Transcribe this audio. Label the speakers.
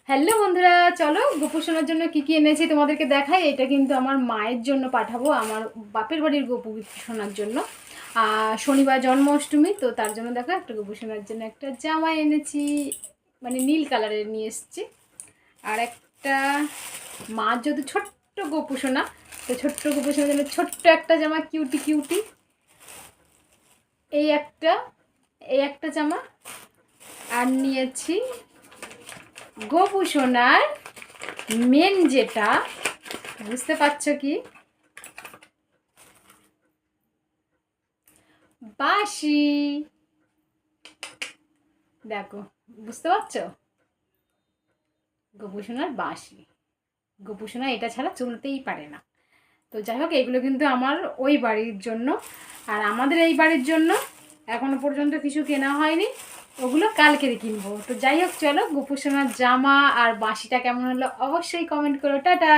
Speaker 1: Hello বন্ধুরা, চলো গোপু সোনার জন্য কি কি এনেছি তোমাদেরকে দেখাই। এটা কিন্তু আমার মায়ের জন্য পাঠাবো, আমার বাপের বাড়ির গোপু সোনার জন্য। শনিবার জন্মাষ্টমী, তো তার জন্য দেখো একটা গোপু সোনার জন্য একটা জামা এনেছি, মানে নীল কালারের নিয়ে এসেছি। আর একটা মার যদি ছোট্ট গোপু সোনা, তো ছোট্ট গোপু সোনার জন্য ছোট্ট একটা জামা, কিউটি কিউটি। এই একটা জামা। আর নিয়েছি গোপু সোনার মেন, যেটা বুঝতে পারছো কি, বাঁশি। দেখো, বুঝতে পারছো, গোপু সোনার বাঁশি। গোপু সোনা এটা ছাড়া চলতেই পারে না। তো যাই হোক, এগুলো কিন্তু আমার ওই বাড়ির জন্য। আর আমাদের এই বাড়ির জন্য এখনো পর্যন্ত কিছু কেনা হয়নি, ওগুলো কালকেরই কিনবো। তো যাই হোক, চলো গোপু সোনার জামা আর বাঁশিটা কেমন হলো অবশ্যই কমেন্ট করো। টাটা।